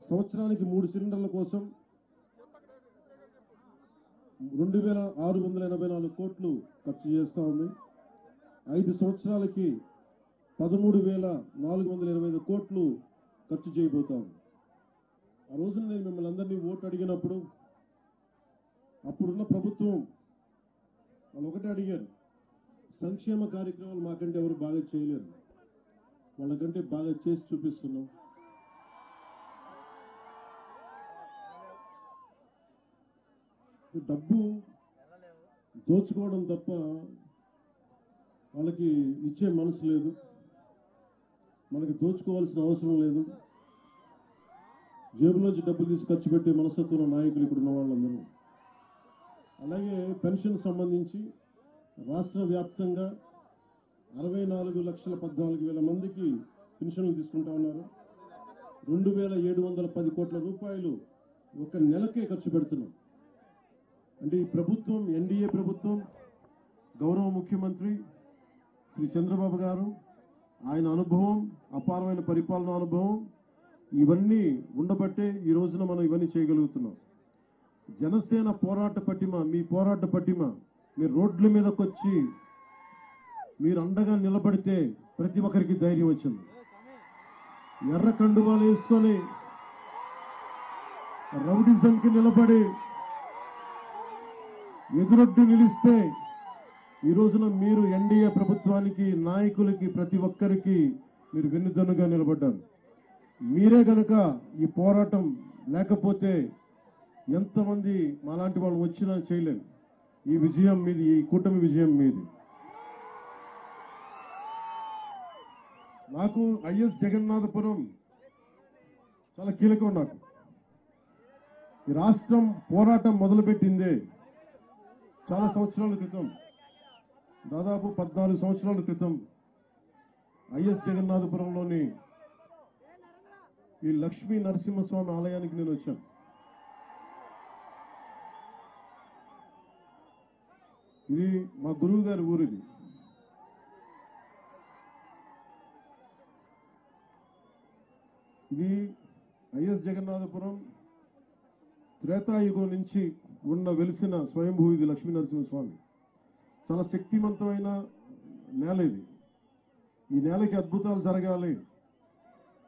సంవత్సరానికి 3 సిలిండర్ల కోసం 2,684 కోట్లు ఖర్చు చేస్తూ ఉంది. 5 సంవత్సరాలకి 13,425 కోట్లు ఖర్చు చేయబోతాం. ఆ రోజున నేను మిమ్మల్ని అందరినీ ఓటు అడిగినప్పుడు అప్పుడున్న ప్రభుత్వం వాళ్ళు ఒకటే అడిగారు, సంక్షేమ కార్యక్రమాలు మాకంటే ఎవరు బాగా చేయలేరు, వాళ్ళకంటే బాగా చేసి చూపిస్తున్నాం. డబ్బు దోచుకోవడం తప్ప వాళ్ళకి ఇచ్చే మనసు లేదు, మనకి దోచుకోవాల్సిన అవసరం లేదు. జేబులోంచి డబ్బులు తీసి ఖర్చు పెట్టే మనస్తత్వం నాయకులు ఇక్కడ ఉన్న వాళ్ళందరూ. అలాగే పెన్షన్ సంబంధించి రాష్ట్ర వ్యాప్తంగా 64,14,000 మందికి పెన్షన్లు తీసుకుంటా ఉన్నారు. 2,710 కోట్ల రూపాయలు ఒక నెలకే ఖర్చు పెడుతున్నాం. అంటే ఈ ప్రభుత్వం, ఎన్డీఏ ప్రభుత్వం, గౌరవ ముఖ్యమంత్రి శ్రీ చంద్రబాబు గారు, ఆయన అనుభవం, అపారమైన పరిపాలన అనుభవం, ఇవన్నీ ఉండబట్టే ఈ రోజున మనం ఇవన్నీ చేయగలుగుతున్నాం. జనసేన పోరాట పటిమ, మీ పోరాట పటిమ, మీరు రోడ్ల మీదకి వచ్చి మీరు అండగా నిలబడితే ప్రతి ఒక్కరికి ధైర్యం వచ్చింది. ఎర్ర కండువాలు వేసుకొని రౌడిజంకి నిలబడి ఎదురొడ్డి నిలిస్తే ఈ రోజున మీరు ఎన్డీఏ ప్రభుత్వానికి, నాయకులకి, ప్రతి ఒక్కరికి మీరు వెన్నుదన్నుగా నిలబడ్డారు. మీరే గనక ఈ పోరాటం లేకపోతే ఎంతమంది మాలాంటి వాళ్ళు వచ్చినా చేయలేము. ఈ విజయం మీది, ఈ కూటమి విజయం మీది. నాకు ఐఎస్ జగన్నాథపురం చాలా కీలకం. నాకు ఈ రాష్ట్రం పోరాటం మొదలుపెట్టిందే చాలా సంవత్సరాల క్రితం, దాదాపు 14 సంవత్సరాల క్రితం ఐఎస్ జగన్నాథపురంలోని ఈ లక్ష్మీ నరసింహస్వామి ఆలయానికి నేను వచ్చాను. ఇది మా గురువు గారి ఊరిది. ఇది ఐఎస్ జగన్నాథపురం త్రేతాయుగం నుంచి వెలిసిన స్వయంభూ ఇది లక్ష్మీ నరసింహస్వామి. చాలా శక్తివంతమైన నేల ఇది. ఈ నేలకి అద్భుతాలు జరగాలి,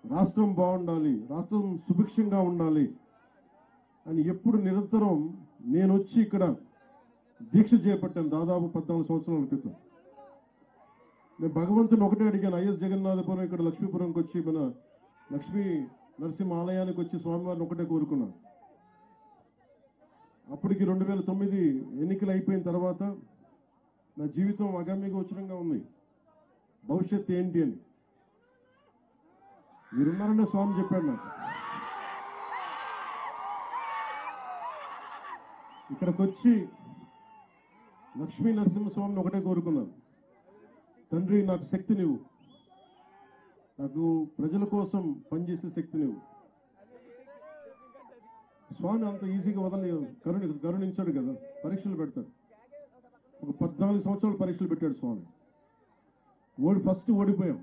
రాష్ట్రం బాగుండాలి, రాష్ట్రం సుభిక్షంగా ఉండాలి అని ఎప్పుడు నిరంతరం నేను వచ్చి ఇక్కడ దీక్ష చేపట్టాను. దాదాపు 14 సంవత్సరాల క్రితం నేను భగవంతుని ఒకటే అడిగాను, ఐఎస్ జగన్నాథపురం ఇక్కడ లక్ష్మీపురంకి వచ్చి మన లక్ష్మీ నరసింహ ఆలయానికి వచ్చి స్వామివారిని ఒకటే కోరుకున్నాను. అప్పటికి 2009 ఎన్నికలు అయిపోయిన తర్వాత నా జీవితం అగమ్య గోచరంగా ఉంది. భవిష్యత్తు ఏంటి అని మీరున్నారనే స్వామి చెప్పాడు నాకు. ఇక్కడికి వచ్చి లక్ష్మీ నరసింహస్వామిని ఒకటే కోరుకున్నాను, తండ్రి నాకు శక్తినివ్వు, నాకు ప్రజల కోసం పనిచేసే శక్తినివ్వు. స్వామి అంత ఈజీగా కరుణించాడు కదా, పరీక్షలు పెడతాడు. ఒక 14 సంవత్సరాలు పరీక్షలు పెట్టాడు స్వామి. ఫస్ట్ ఓడిపోయాం,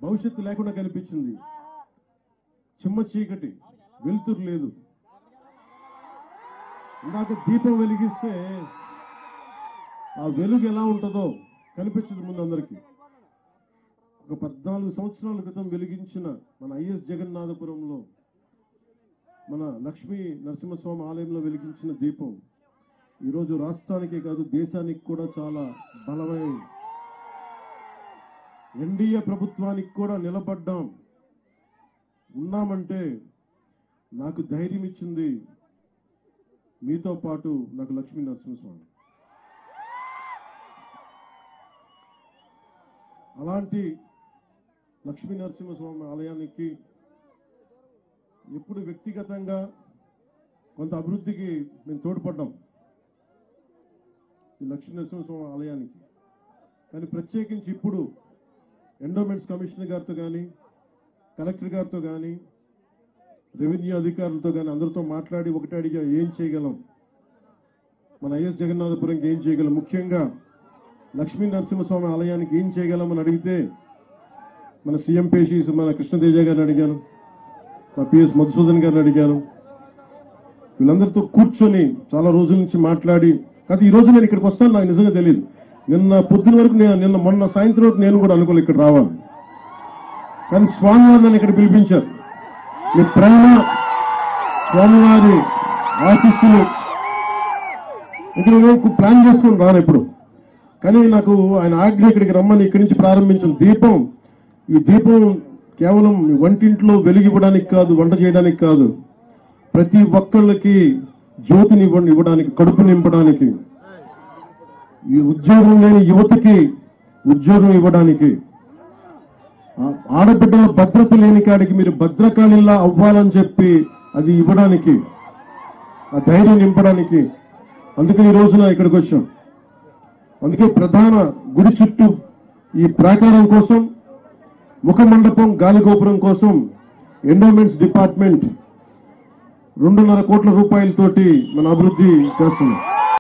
భవిష్యత్తు లేకుండా కనిపించింది, చిమ్మ చీకటి, వెలుతురు లేదు. ఇందాక దీపం వెలిగిస్తే ఆ వెలుగు ఎలా ఉంటుందో కనిపించదు ముందు అందరికీ. ఒక 14 సంవత్సరాల క్రితం వెలిగించిన మన ఐఎస్ జగన్నాథపురంలో మన లక్ష్మీ నరసింహస్వామి ఆలయంలో వెలిగించిన దీపం ఈరోజు రాష్ట్రానికే కాదు దేశానికి కూడా చాలా బలమైన, ఎన్డీఏ ప్రభుత్వానికి కూడా నిలబడ్డాం ఉన్నామంటే నాకు ధైర్యం ఇచ్చింది మీతో పాటు నాకు లక్ష్మీ నరసింహస్వామి. అలాంటి లక్ష్మీ నరసింహస్వామి ఆలయానికి ఎప్పుడు వ్యక్తిగతంగా కొంత అభివృద్ధికి మేము తోడ్పడ్డాం ఈ లక్ష్మీ నరసింహస్వామి ఆలయానికి. కానీ ప్రత్యేకించి ఇప్పుడు ఎండోమెంట్స్ కమిషనర్ గారితో కానీ, కలెక్టర్ గారితో కానీ, రెవెన్యూ అధికారులతో కానీ అందరితో మాట్లాడి ఒకటే అడిగా, ఏం చేయగలం, మన ఐఎస్ జగన్నాథపురంకి ఏం చేయగలం, ముఖ్యంగా లక్ష్మీ నరసింహస్వామి ఆలయానికి ఏం చేయగలమని అడిగితే మన సీఎం పేషి మన కృష్ణతేజ గారిని అడిగాను, మా పిఎస్ మధుసూదన్ గారిని అడిగాను. వీళ్ళందరితో కూర్చొని చాలా రోజుల నుంచి మాట్లాడి, కాదు ఈ రోజు నేను ఇక్కడికి వస్తాను నాకు నిజంగా తెలియదు. నిన్న పొద్దున వరకు మొన్న సాయంత్రం వరకు నేను కూడా అనుకోలేదు ఇక్కడ రావాలి. కానీ స్వామివారు నన్ను ఇక్కడ పిలిపించారు. మీ ప్రేమ, స్వామివారి ఆశీస్సులు ఇక్కడ ప్లాన్ చేసుకుని రాను ఎప్పుడు. కానీ నాకు ఆయన ఆజ్ఞ ఇక్కడికి రమ్మని ఇక్కడి నుంచి ప్రారంభించిన దీపం, ఈ దీపం కేవలం వంటింట్లో వెలిగివ్వడానికి కాదు, వంట చేయడానికి కాదు, ప్రతి ఒక్కళ్ళకి జ్యోతిని ఇవ్వడానికి, కడుపు నింపడానికి, ఈ ఉద్యోగం లేని యువతకి ఉద్యోగం ఇవ్వడానికి, ఆడబిడ్డల భద్రత లేని కాడికి మీరు భద్రకాళిలా అవ్వాలని చెప్పి అది ఇవ్వడానికి, ఆ ధైర్యం నింపడానికి, అందుకని ఈ రోజున ఇక్కడికి వచ్చాం. అందుకే ప్రధాన గుడి చుట్టూ ఈ ప్రాకారం కోసం, ముఖ మండపం, గాలిగోపురం కోసం ఎండోమెంట్స్ డిపార్ట్మెంట్ 2.5 కోట్ల రూపాయలతోటి మన అభివృద్ధి చేస్తున్నాం.